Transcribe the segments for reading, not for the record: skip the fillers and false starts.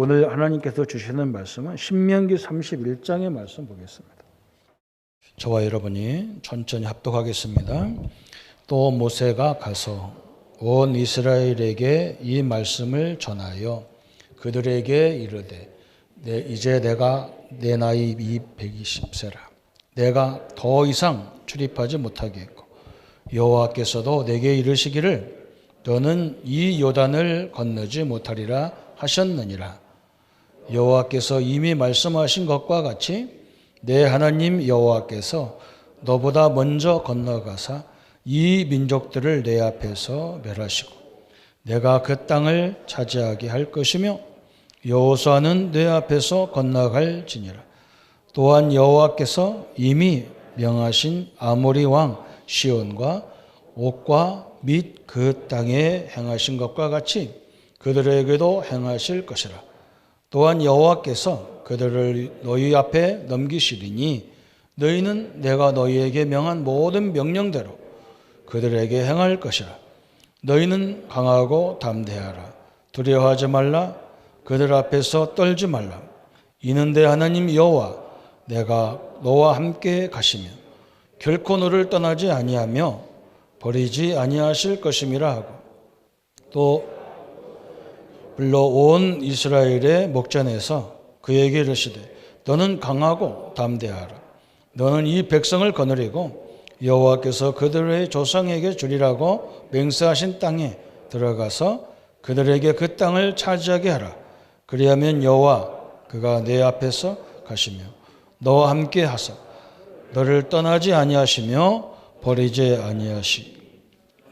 오늘 하나님께서 주시는 말씀은 신명기 31장의 말씀 보겠습니다. 저와 여러분이 천천히 합독하겠습니다. 또 모세가 가서 온 이스라엘에게 이 말씀을 전하여 그들에게 이르되 이제 내가 내 나이 120세라 내가 더 이상 출입하지 못하겠고 여호와께서도 내게 이르시기를 너는 이 요단을 건너지 못하리라 하셨느니라. 여호와께서 이미 말씀하신 것과 같이 내 하나님 여호와께서 너보다 먼저 건너가사 이 민족들을 내 앞에서 멸하시고 내가 그 땅을 차지하게 할 것이며 여호수아는 내 앞에서 건너갈지니라. 또한 여호와께서 이미 명하신 아모리 왕 시온과 옥과 및 그 땅에 행하신 것과 같이 그들에게도 행하실 것이라. 또한 여호와께서 그들을 너희 앞에 넘기시리니 너희는 내가 너희에게 명한 모든 명령대로 그들에게 행할 것이라. 너희는 강하고 담대하라. 두려워하지 말라. 그들 앞에서 떨지 말라. 이는 내 하나님 여호와 내가 너와 함께 가시며 결코 너를 떠나지 아니하며 버리지 아니하실 것임이라 하고 또 불러 온 이스라엘의 목전에서 그에게 이르시되 너는 강하고 담대하라. 너는 이 백성을 거느리고 여호와께서 그들의 조상에게 주리라고 맹세하신 땅에 들어가서 그들에게 그 땅을 차지하게 하라. 그리하면 여호와 그가 내 앞에서 가시며 너와 함께 하사 너를 떠나지 아니하시며 버리지 아니하시.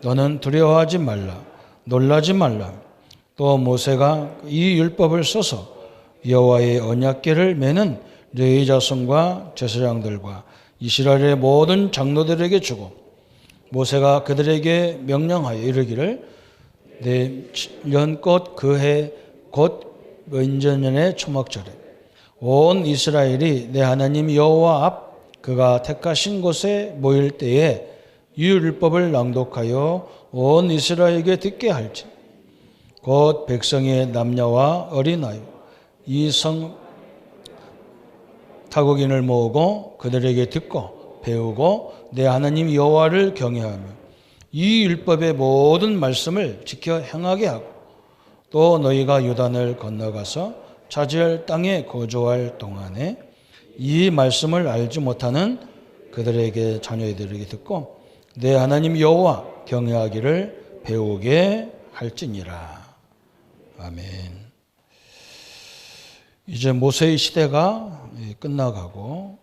너는 두려워하지 말라. 놀라지 말라. 또 모세가 이 율법을 써서 여호와의 언약궤를 매는 레위 자손과 제사장들과 이스라엘의 모든 장로들에게 주고 모세가 그들에게 명령하여 이르기를 내 연꽃 그해 곧 은전년의 초막절에 온 이스라엘이 내 하나님 여호와 앞 그가 택하신 곳에 모일 때에 이 율법을 낭독하여 온 이스라엘에게 듣게 할지 곧 백성의 남녀와 어린아이 이 성 타국인을 모으고 그들에게 듣고 배우고 내 하나님 여호와를 경외하며 이 율법의 모든 말씀을 지켜 행하게 하고 또 너희가 요단을 건너가서 차지할 땅에 거주할 동안에 이 말씀을 알지 못하는 그들에게 자녀들에게 듣고 내 하나님 여호와 경외하기를 배우게 할지니라. 아멘. 이제 모세의 시대가 끝나가고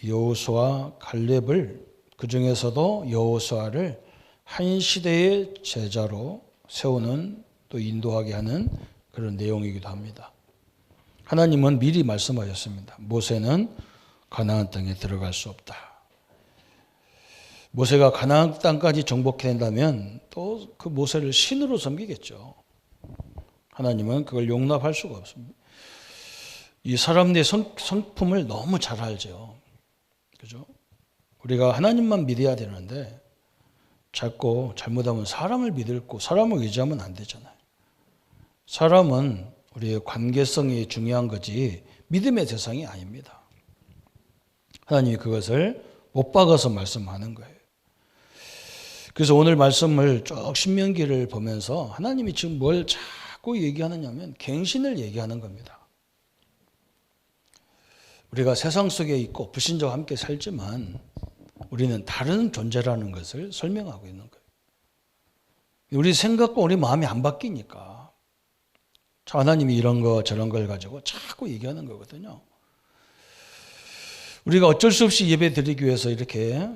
여호수아 갈렙을 그 중에서도 여호수아를 한 시대의 제자로 세우는 또 인도하게 하는 그런 내용이기도 합니다. 하나님은 미리 말씀하셨습니다. 모세는 가나안 땅에 들어갈 수 없다. 모세가 가나안 땅까지 정복해낸다면 또 그 모세를 신으로 섬기겠죠. 하나님은 그걸 용납할 수가 없습니다. 이 사람들의 성품을 너무 잘 알죠. 그죠? 우리가 하나님만 믿어야 되는데 자꾸 잘못하면 사람을 믿고 사람을 의지하면 안 되잖아요. 사람은 우리의 관계성이 중요한 거지 믿음의 대상이 아닙니다. 하나님이 그것을 못 박아서 말씀하는 거예요. 그래서 오늘 말씀을 쭉 신명기를 보면서 하나님이 지금 뭘 자꾸 얘기하느냐면 갱신을 얘기하는 겁니다. 우리가 세상 속에 있고 불신자와 함께 살지만 우리는 다른 존재라는 것을 설명하고 있는 거예요. 우리 생각과 우리 마음이 안 바뀌니까 하나님이 이런 거 저런 걸 가지고 자꾸 얘기하는 거거든요. 우리가 어쩔 수 없이 예배 드리기 위해서 이렇게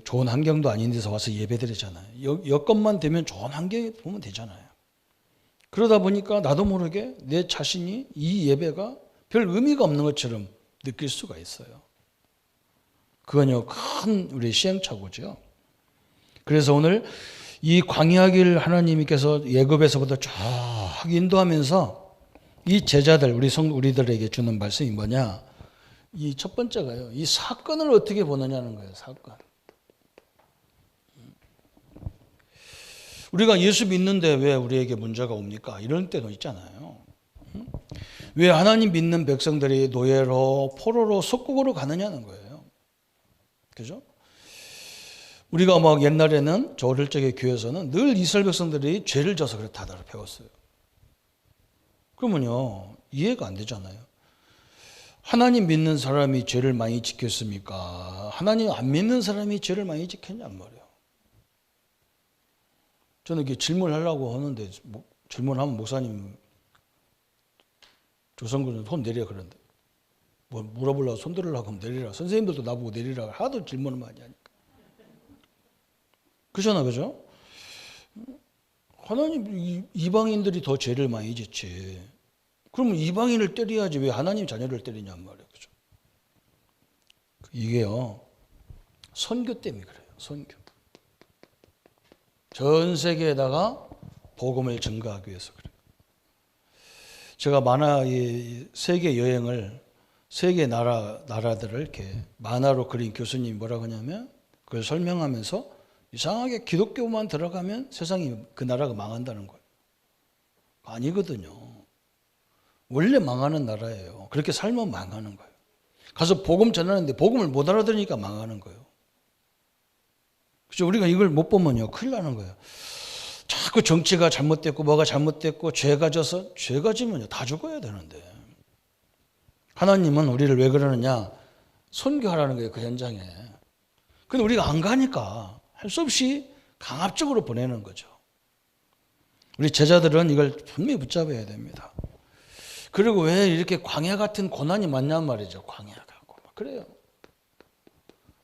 좋은 환경도 아닌 데서 와서 예배 드리잖아요. 여건만 되면 좋은 환경에 보면 되잖아요. 그러다 보니까 나도 모르게 내 자신이 이 예배가 별 의미가 없는 것처럼 느낄 수가 있어요. 그건요, 큰 우리 시행착오죠. 그래서 오늘 이 광야길 하나님께서 예굽에서부터 쭉 인도하면서 이 제자들, 우리들에게 주는 말씀이 뭐냐? 이 첫 번째가요, 이 사건을 어떻게 보느냐는 거예요, 사건. 우리가 예수 믿는데 왜 우리에게 문제가 옵니까? 이런 때도 있잖아요. 왜 하나님 믿는 백성들이 노예로 포로로 속국으로 가느냐는 거예요. 그죠? 우리가 막 옛날에는 저 어릴 적에 교회에서는 늘 이스라엘 백성들이 죄를 져서 그렇다고 배웠어요. 그러면요 이해가 안 되잖아요. 하나님 믿는 사람이 죄를 많이 지켰습니까? 하나님 안 믿는 사람이 죄를 많이 지켰냔 말이에요. 저는 이렇게 질문하려고 하는데 질문하면 목사님 조성구는 손 내려 그러는데 뭐 물어보려고 손 들으려고 하면 내리라. 선생님들도 나보고 내리라. 하도 질문을 많이 하니까. 그잖아, 그죠? 하나님 이방인들이 더 죄를 많이 짓지. 그러면 이방인을 때려야지 왜 하나님 자녀를 때리냔 말이에요, 그죠? 이게요 선교 때문에 그래요. 선교. 전 세계에다가 복음을 증거하기 위해서 그래요. 제가 세계 여행을 세계 나라들을 이렇게 만화로 그린 교수님이 뭐라고 하냐면 그걸 설명하면서 이상하게 기독교만 들어가면 세상이 그 나라가 망한다는 거예요. 아니거든요. 원래 망하는 나라예요. 그렇게 살면 망하는 거예요. 가서 복음 전하는데 복음을 못 알아들으니까 망하는 거예요. 그죠? 우리가 이걸 못 보면요 큰일 나는 거예요. 자꾸 정치가 잘못됐고 뭐가 잘못됐고 죄가 져서 죄가 지면요 다 죽어야 되는데 하나님은 우리를 왜 그러느냐 선교하라는 거예요. 그 현장에. 근데 우리가 안 가니까 할 수 없이 강압적으로 보내는 거죠. 우리 제자들은 이걸 분명히 붙잡아야 됩니다. 그리고 왜 이렇게 광야 같은 고난이 많냔 말이죠. 광야가 그래요.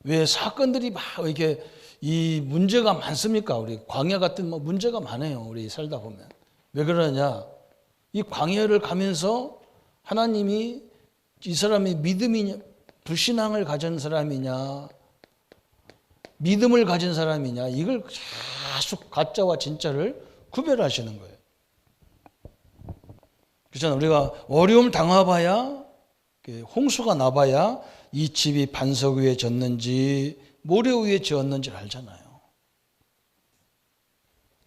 왜 사건들이 막 이렇게 이 문제가 많습니까? 우리 광야 같은 문제가 많아요. 우리 살다 보면. 왜 그러냐? 이 광야를 가면서 하나님이 이 사람이 믿음이냐, 불신앙을 가진 사람이냐, 믿음을 가진 사람이냐, 이걸 계속 가짜와 진짜를 구별하시는 거예요. 그렇잖아요. 우리가 어려움을 당해봐야, 홍수가 나봐야 이 집이 반석 위에 졌는지 모래 위에 지었는지를 알잖아요.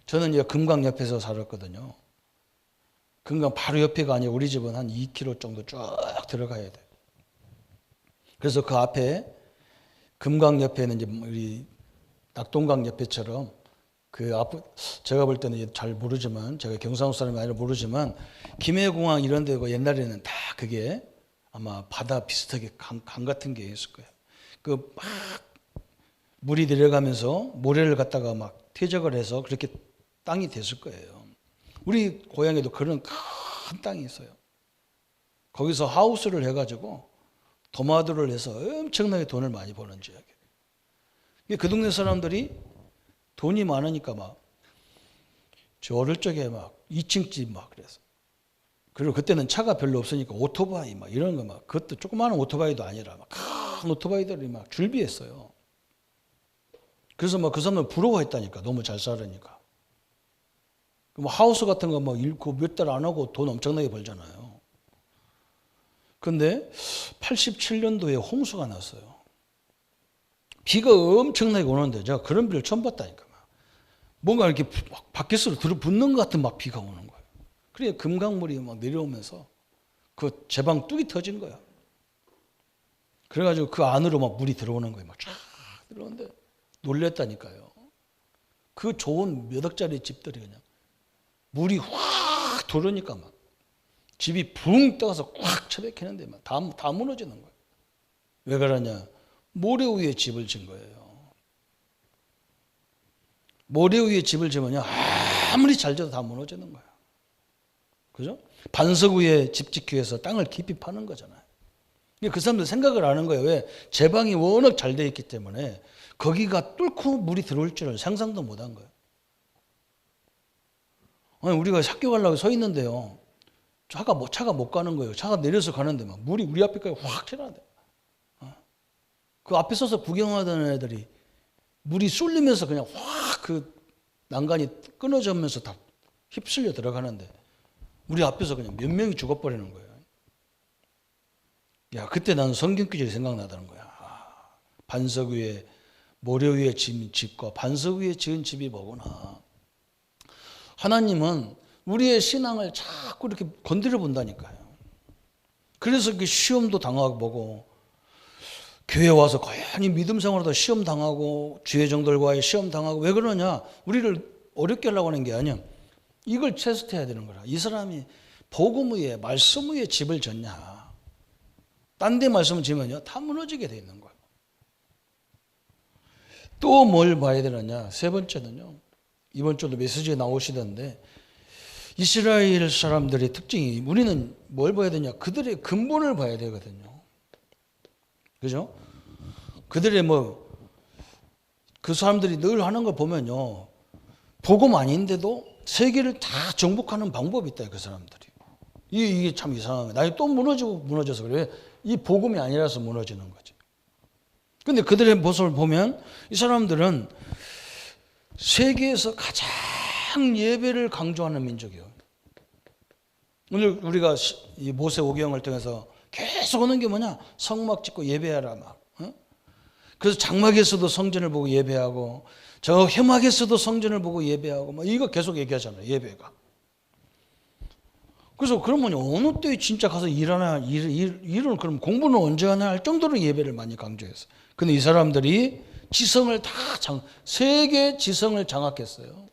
저는 이제 금강 옆에서 살았거든요. 금강 바로 옆에가 아니라 우리 집은 한 2km 정도 쭉 들어가야 돼요. 그래서 그 앞에 금강 옆에는 이제 우리 낙동강 옆에처럼 그 앞 제가 볼 때는 잘 모르지만 제가 경상도 사람이 아니라 모르지만 김해공항 이런 데고 옛날에는 다 그게 아마 바다 비슷하게 강 같은 게 있을 거예요. 그 막 물이 내려가면서 모래를 갖다가 막 퇴적을 해서 그렇게 땅이 됐을 거예요. 우리 고향에도 그런 큰 땅이 있어요. 거기서 하우스를 해가지고 도마도를 해서 엄청나게 돈을 많이 버는 지역이에요. 그 동네 사람들이 돈이 많으니까 막 저 어릴 적에 막 2층 집 막 그래서 그리고 그때는 차가 별로 없으니까 오토바이 막 이런 거 막 그것도 조그마한 오토바이도 아니라 막 큰 오토바이들이 막 줄비했어요. 그래서 막 그 사람들 부러워했다니까 너무 잘 살으니까. 뭐 하우스 같은 거 막 몇 달 안 하고 돈 엄청나게 벌잖아요. 근데 87년도에 홍수가 났어요. 비가 엄청나게 오는데 제가 그런 비를 처음 봤다니까. 뭔가 이렇게 밖에서 들어붙는 것 같은 막 비가 오는 거예요. 그래 금강물이 막 내려오면서 그 제방 뚝이 터진 거야. 그래가지고 그 안으로 막 물이 들어오는 거예요. 막 쫙 들어오는데 놀랬다니까요. 그 좋은 몇 억짜리 집들이 그냥 물이 확 들어오니까 막 집이 붕 떠서 꽉 처박히는데 막 다 무너지는 거예요. 왜 그러냐? 모래 위에 집을 진 거예요. 모래 위에 집을 지면요 아무리 잘 져도 다 무너지는 거예요. 그죠? 반석 위에 집 짓기 위해서 땅을 깊이 파는 거잖아요. 그 사람들 생각을 하는 거예요. 왜? 제방이 워낙 잘 되어 있기 때문에 거기가 뚫고 물이 들어올 줄을 상상도 못한 거예요. 아니, 우리가 학교 가려고 서 있는데요. 차가 못 가는 거예요. 차가 내려서 가는데 막 물이 우리 앞에까지 확 튀어나온대. 그 앞에 서서 구경하던 애들이 물이 쏠리면서 그냥 확 그 난간이 끊어지면서 다 휩쓸려 들어가는데 우리 앞에서 그냥 몇 명이 죽어버리는 거예요. 야, 그때 나는 성경 구절이 생각나다는 거야. 반석 위에 모래 위에 지은 집과 반석 위에 지은 집이 뭐구나. 하나님은 우리의 신앙을 자꾸 이렇게 건드려 본다니까요. 그래서 그 시험도 당하고 보고 교회 와서 고연히 믿음 생활도 시험 당하고 주회정들과의 시험 당하고 왜 그러냐? 우리를 어렵게 하려고 하는 게 아니야. 이걸 테스트해야 되는 거라. 이 사람이 복음 위에 말씀 위에 집을 졌냐? 딴 데 말씀을 지면요 다 무너지게 돼 있는 거예요. 또 뭘 봐야 되느냐? 세 번째는요. 이번 주도 메시지에 나오시던데 이스라엘 사람들의 특징이 우리는 뭘 봐야 되냐? 그들의 근본을 봐야 되거든요. 그죠? 그들의 그 사람들이 늘 하는 걸 보면요. 복음 아닌데도 세계를 다 정복하는 방법이 있다, 그 사람들이. 이게 참 이상한 거예요. 나중에 또 무너져서 그래. 이 복음이 아니라서 무너지는 거지. 근데 그들의 모습을 보면 이 사람들은 세계에서 가장 예배를 강조하는 민족이에요. 오늘 우리가 이 모세 오경을 통해서 계속 오는 게 뭐냐? 성막 짓고 예배하라 막. 그래서 장막에서도 성전을 보고 예배하고 저 회막에서도 성전을 보고 예배하고 막 이거 계속 얘기하잖아요. 예배가. 그래서 그러면 어느 때에 진짜 가서 일을 그럼 공부는 언제 하냐 할 정도로 예배를 많이 강조했어요. 근데 이 사람들이 지성을 세계 지성을 장악했어요.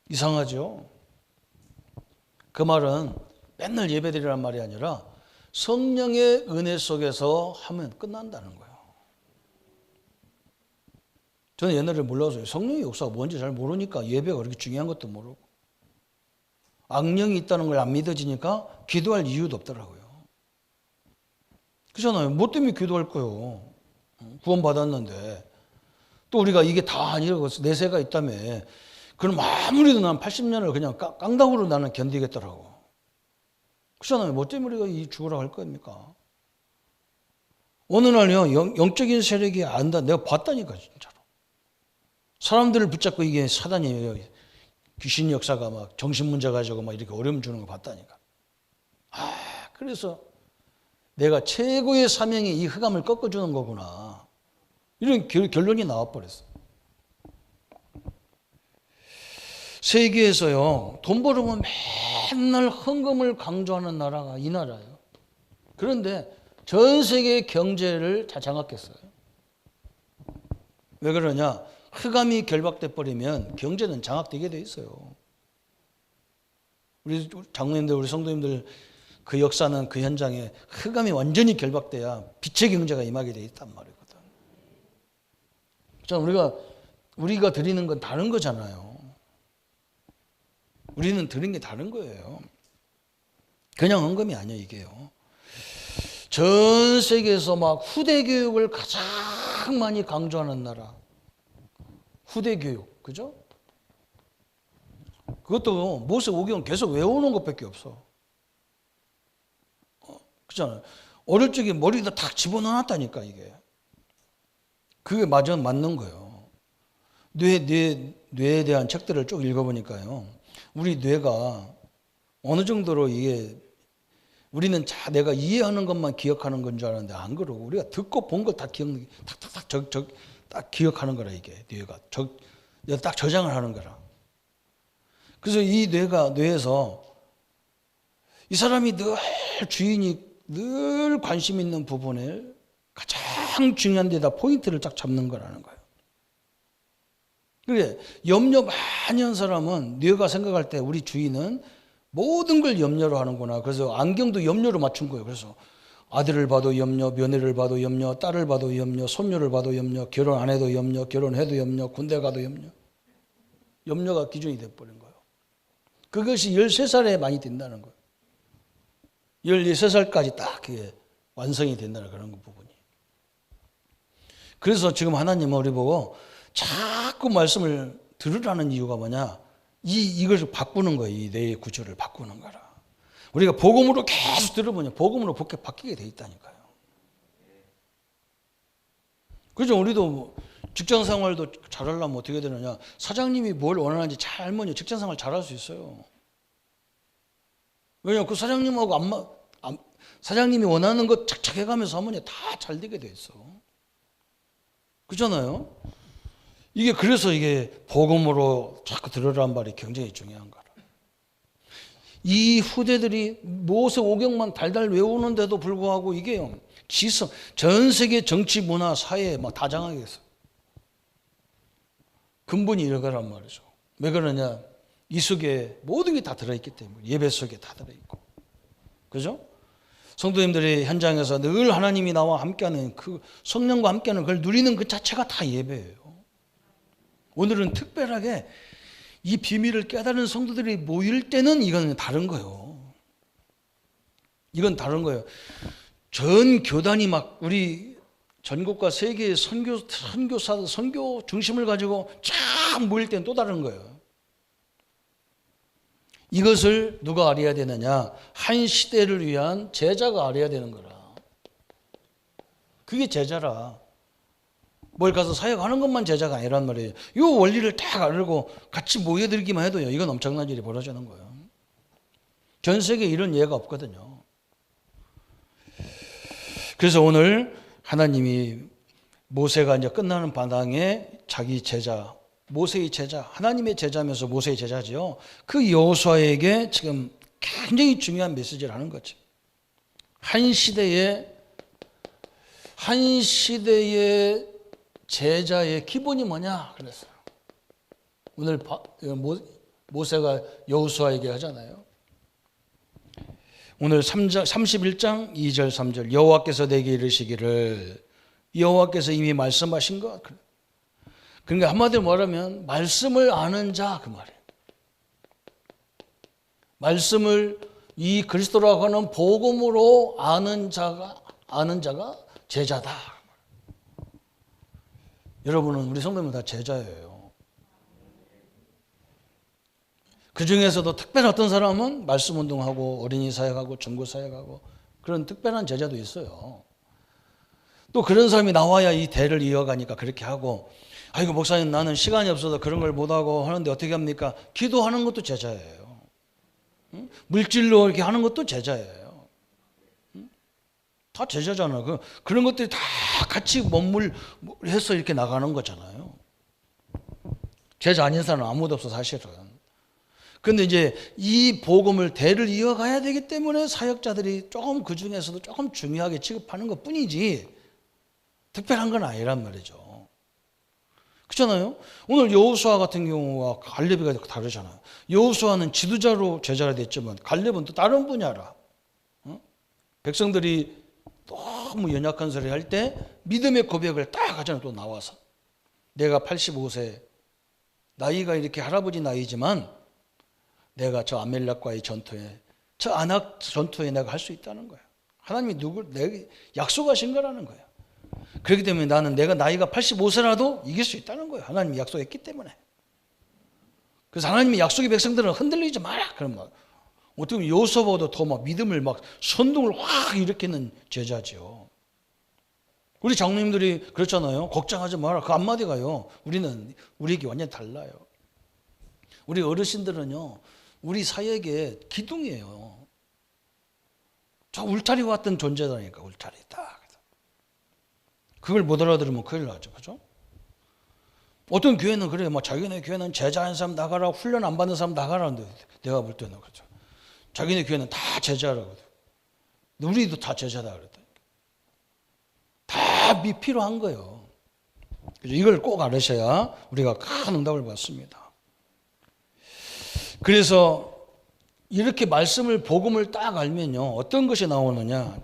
이상하죠? 그 말은 맨날 예배드리란 말이 아니라 성령의 은혜 속에서 하면 끝난다는 거예요. 저는 옛날에 몰라서 성령의 역사가 뭔지 잘 모르니까 예배가 그렇게 중요한 것도 모르고 악령이 있다는 걸 안 믿어지니까 기도할 이유도 없더라고요. 그렇잖아요. 뭐 때문에 기도할 거요? 구원받았는데 또 우리가 이게 다 아니라고 내세가 있다며 그럼 아무리도 난 80년을 그냥 깡다구로 나는 견디겠더라고. 그렇잖아요. 뭐 때문에 우리가 이 죽으라고 할 겁니까? 어느 날요 영적인 세력이 안다. 내가 봤다니까 진짜로. 사람들을 붙잡고 이게 사단이 귀신 역사가 막 정신 문제 가지고 막 이렇게 어려움 주는 거 봤다니까. 그래서 내가 최고의 사명이 이 흑암을 꺾어주는 거구나. 이런 결론이 나와버렸어. 세계에서요 돈 벌으면 맨날 헌금을 강조하는 나라가 이 나라예요. 그런데 전 세계 경제를 다 장악했어요. 왜 그러냐? 흑암이 결박돼 버리면 경제는 장악되게 돼 있어요. 우리 장로님들, 우리 성도님들 그 역사는 그 현장에 흑암이 완전히 결박돼야 빛의 경제가 임하게 돼 있단 말이거든. 자, 우리가 드리는 건 다른 거잖아요. 우리는 드린 게 다른 거예요. 그냥 헌금이 아니에요, 이게요. 전 세계에서 막 후대 교육을 가장 많이 강조하는 나라. 후대 교육, 그죠? 그것도 모세 오경 계속 외우는 것밖에 없어. 그렇잖아요. 어릴 적에 머리에다 탁 집어넣었다니까 이게. 그게 맞는 거예요. 뇌에 대한 책들을 쭉 읽어보니까요. 우리 뇌가 어느 정도로 이게 우리는 내가 이해하는 것만 기억하는 건 줄 알았는데 안 그러고 우리가 듣고 본 거 다 탁탁탁 딱 기억하는 거라 이게 뇌가 딱 저장을 하는 거라. 그래서 이 뇌에서 이 사람이 주인이 늘 관심 있는 부분을 가장 중요한 데다 포인트를 딱 잡는 거라는 거예요. 그래 염려 많이 한 사람은 뇌가 생각할 때 우리 주인은 모든 걸 염려로 하는구나. 그래서 안경도 염려로 맞춘 거예요. 그래서 아들을 봐도 염려, 며느리를 봐도 염려, 딸을 봐도 염려, 손녀를 봐도 염려, 결혼 안 해도 염려, 결혼해도 염려, 군대 가도 염려. 염려가 기준이 돼버린 거예요. 그것이 13살에 많이 된다는 거예요. 14살까지 딱 그게 완성이 된다는 그런 부분이. 그래서 지금 하나님은 우리 보고 자꾸 말씀을 들으라는 이유가 뭐냐? 이걸 바꾸는 거예요. 이 뇌의 구조를 바꾸는 거라. 우리가 복음으로 계속 들어보면 복음으로 바뀌게 돼 있다니까요. 그죠? 우리도 직장 생활도 잘하려면 어떻게 되느냐? 사장님이 뭘 원하는지 잘 알면 직장 생활 잘할 수 있어요. 왜냐하면 그 사장님하고 사장님이 원하는 것 착착 해가면서 하면 다 잘 되게 돼 있어. 그렇잖아요? 그래서 이게 복음으로 자꾸 들으라는 말이 굉장히 중요한 거라. 이 후대들이 모세 오경만 달달 외우는데도 불구하고 이게 전 세계 정치, 문화, 사회에 막 다 장악했어요. 근본이 이거란 말이죠. 왜 그러냐? 이 속에 모든 게 다 들어있기 때문에. 예배 속에 다 들어있고. 그죠? 성도님들이 현장에서 늘 하나님이 나와 함께하는 그 성령과 함께하는 그걸 누리는 그 자체가 다 예배예요. 오늘은 특별하게 이 비밀을 깨달은 성도들이 모일 때는 이건 다른 거예요. 이건 다른 거예요. 전 교단이 막 우리 전국과 세계의 선교사, 선교 중심을 가지고 쫙 모일 때는 또 다른 거예요. 이것을 누가 알아야 되느냐? 한 시대를 위한 제자가 알아야 되는 거라. 그게 제자라. 뭘 가서 사역하는 것만 제자가 아니란 말이에요. 이 원리를 딱 알고 같이 모여들기만 해도요, 이건 엄청난 일이 벌어지는 거예요. 전 세계에 이런 예가 없거든요. 그래서 오늘 하나님이 모세가 이제 끝나는 바당에 자기 제자, 모세의 제자, 하나님의 제자면서 모세의 제자지요. 그 여호수아에게 지금 굉장히 중요한 메시지를 하는 거죠. 한 시대의 제자의 기본이 뭐냐 그랬어요. 오늘 모세가 여호수아에게 하잖아요. 오늘 31장 2절 3절 여호와께서 내게 이르시기를, 여호와께서 이미 말씀하신 것. 그러니까 한마디로 말하면 말씀을 아는 자 그 말이에요. 말씀을 이 그리스도라고 하는 복음으로 아는 자가 제자다. 여러분은, 우리 성도님은 다 제자예요. 그 중에서도 특별한 어떤 사람은 말씀 운동하고 어린이 사역하고 중고 사역하고 그런 특별한 제자도 있어요. 또 그런 사람이 나와야 이 대를 이어가니까 그렇게 하고, 아이고 목사님 나는 시간이 없어서 그런 걸 못하고 하는데 어떻게 합니까? 기도하는 것도 제자예요. 물질로 이렇게 하는 것도 제자예요. 다 제자잖아요. 그런 것들이 다 같이 몸물해서 이렇게 나가는 거잖아요. 제자 아닌 사람은 아무도 없어 사실은. 그런데 이제 이 복음을 대를 이어가야 되기 때문에 사역자들이 조금 그 중에서도 조금 중요하게 취급하는 것 뿐이지 특별한 건 아니란 말이죠. 그렇잖아요. 오늘 여호수아 같은 경우와 갈렙이가 다르잖아요. 여호수아는 지도자로 제자가 됐지만 갈렙은 또 다른 분야라. 백성들이 너무 연약한 소리 할 때 믿음의 고백을 딱 하잖아요. 또 나와서 내가 85세 나이가 이렇게 할아버지 나이지만 내가 저 아멜렉과의 전투에, 저 아낙 전투에 내가 할 수 있다는 거예요. 하나님이 내게 약속하신 거라는 거예요. 그렇기 때문에 나는 내가 나이가 85세라도 이길 수 있다는 거예요. 하나님이 약속했기 때문에. 그래서 하나님의 약속의 백성들은 흔들리지 마라. 그러면 어떻게 보면 여호수아보다 더 막 믿음을 막 선동을 확 일으키는 제자죠. 우리 장로님들이 그렇잖아요. 걱정하지 마라. 그 한마디가요. 우리에게 완전히 달라요. 우리 어르신들은요. 우리 사역의 기둥이에요. 저 울타리 같은 존재다니까. 울타리다. 그걸 못 알아들으면 큰일 나죠. 그죠? 어떤 교회는 그래요. 뭐 자기네 교회는 제자 한 사람 나가라, 훈련 안 받는 사람 나가라는데 내가 볼 때는 그렇죠. 자기네 교회는 다 제자라고. 우리도 다 제자다 그랬다. 다 필요한 거예요. 이걸 꼭 알으셔야 우리가 큰 응답을 받습니다. 그래서 이렇게 복음을 딱 알면요. 어떤 것이 나오느냐.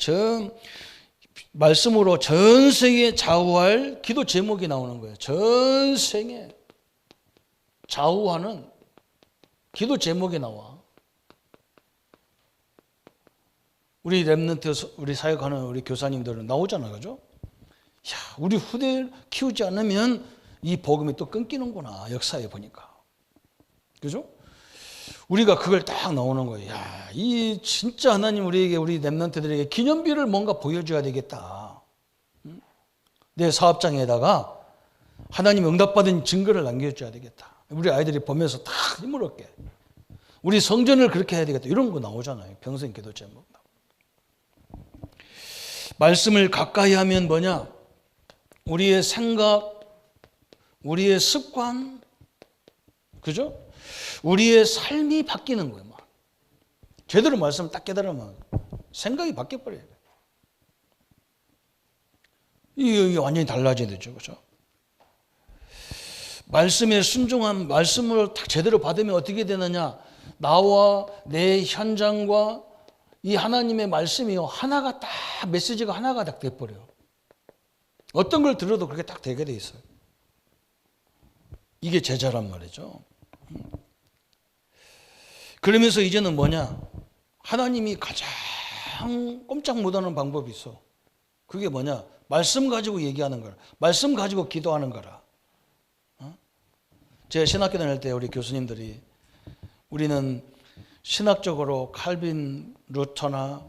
말씀으로 전 세계 좌우할 기도 제목이 나오는 거예요. 전 세계 좌우하는 기도 제목이 나와. 우리 랩런트, 우리 사역하는 우리 교사님들은 나오잖아요. 그죠? 야, 우리 후대를 키우지 않으면 이 복음이 또 끊기는구나. 역사에 보니까. 그죠? 우리가 그걸 딱 나오는 거예요. 야, 이 진짜 하나님 우리 랩런트들에게 기념비를 뭔가 보여줘야 되겠다. 내 사업장에다가 하나님 응답받은 증거를 남겨줘야 되겠다. 우리 아이들이 보면서 다 힘을 얻게. 우리 성전을 그렇게 해야 되겠다. 이런 거 나오잖아요. 평생 기도 제목. 말씀을 가까이 하면 뭐냐? 우리의 생각, 우리의 습관, 그죠? 우리의 삶이 바뀌는 거예요. 제대로 말씀을 딱 깨달으면 생각이 바뀌어버려요. 이게 완전히 달라져야 되죠. 그죠? 말씀에 순종한 말씀을 딱 제대로 받으면 어떻게 되느냐? 나와 내 현장과 이 하나님의 말씀이요. 하나가 딱, 메시지가 하나가 딱 돼버려요. 어떤 걸 들어도 그렇게 딱 되게 돼 있어요. 이게 제자란 말이죠. 그러면서 이제는 뭐냐? 하나님이 가장 꼼짝 못하는 방법이 있어. 그게 뭐냐? 말씀 가지고 얘기하는 거라. 말씀 가지고 기도하는 거라. 제가 신학교 다닐 때 우리 교수님들이 우리는 신학적으로 칼빈, 루터나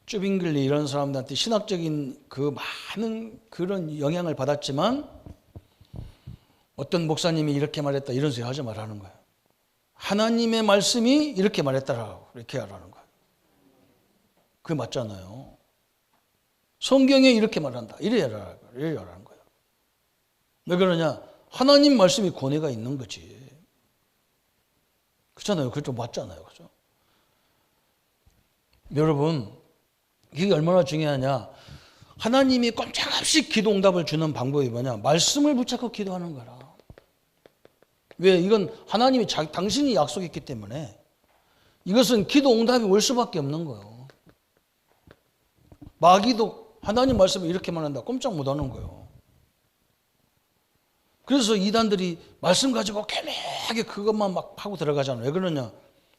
쭈빙글리 이런 사람들한테 신학적인 그 많은 그런 영향을 받았지만 어떤 목사님이 이렇게 말했다 이런 소리 하지 말라는 거예요. 하나님의 말씀이 이렇게 말했다라고 이렇게 하라는 거예요. 그게 맞잖아요. 성경에 이렇게 말한다. 이래야 하라는 거예요. 왜 그러냐? 하나님 말씀이 권위가 있는 거지. 그렇잖아요. 그것도 맞잖아요. 그죠? 여러분, 이게 얼마나 중요하냐? 하나님이 꼼짝없이 기도 응답을 주는 방법이 뭐냐? 말씀을 붙잡고 기도하는 거라. 왜? 이건 하나님이 당신이 약속했기 때문에 이것은 기도 응답이 올 수밖에 없는 거예요. 마귀도 하나님 말씀을 이렇게 말한다. 꼼짝 못 하는 거예요. 그래서 이단들이 말씀 가지고 개매하게 그것만 막 파고 들어가잖아요. 왜 그러냐?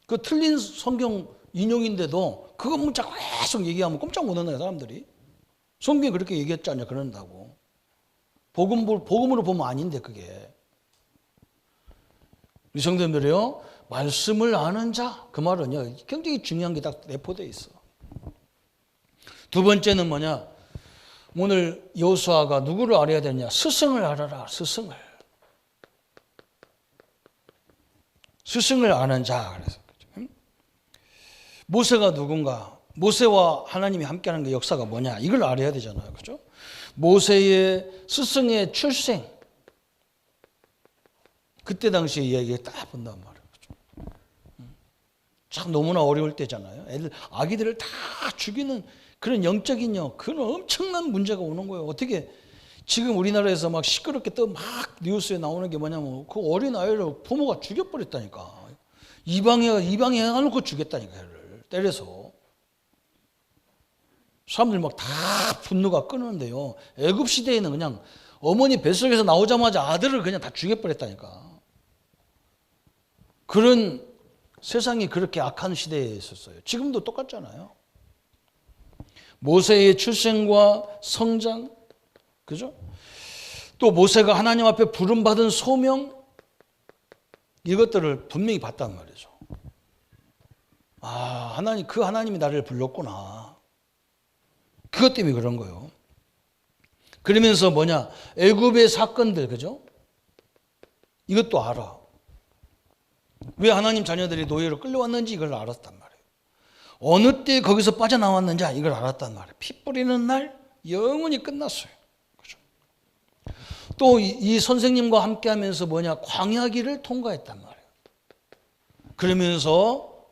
그 틀린 성경 인용인데도 그것 문자 계속 얘기하면 꼼짝 못 하는 사람들이. 성경이 그렇게 얘기했지 않냐 그런다고. 복음으로 보면 아닌데 그게. 우리 성도님들이요. 말씀을 아는 자. 그 말은요. 굉장히 중요한 게 딱 내포되어 있어. 두 번째는 뭐냐? 오늘 여호수아가 누구를 알아야 되냐? 스승을 알아라. 스승을. 스승을 아는 자. 그래서 모세가 누군가? 모세와 하나님이 함께하는 그 역사가 뭐냐? 이걸 알아야 되잖아요. 그죠? 모세의 스승의 출생. 그때 당시에 이야기를 딱 본단 말이에요. 그죠? 참 너무나 어려울 때잖아요. 아기들을 다 죽이는 그런 영적인 그런 엄청난 문제가 오는 거예요. 어떻게 지금 우리나라에서 막 시끄럽게 또 막 뉴스에 나오는 게 뭐냐면 그 어린 아이를 부모가 죽여버렸다니까. 이방에 해놓고 죽였다니까. 얘를 때려서. 사람들 막 다 분노가 끄는데요. 애굽 시대에는 그냥 어머니 뱃속에서 나오자마자 아들을 그냥 다 죽여버렸다니까. 그런 세상이 그렇게 악한 시대에 있었어요. 지금도 똑같잖아요. 모세의 출생과 성장, 그죠? 또 모세가 하나님 앞에 부름받은 소명, 이것들을 분명히 봤단 말이죠. 아, 그 하나님이 나를 불렀구나. 그것 때문에 그런 거예요. 그러면서 뭐냐? 애굽의 사건들, 그죠? 이것도 알아. 왜 하나님 자녀들이 노예로 끌려왔는지 이걸 알았단 말이에요. 어느 때 거기서 빠져나왔는지 이걸 알았단 말이에요. 피 뿌리는 날 영원히 끝났어요. 그죠? 또 이 선생님과 함께 하면서 뭐냐? 광야길을 통과했단 말이에요. 그러면서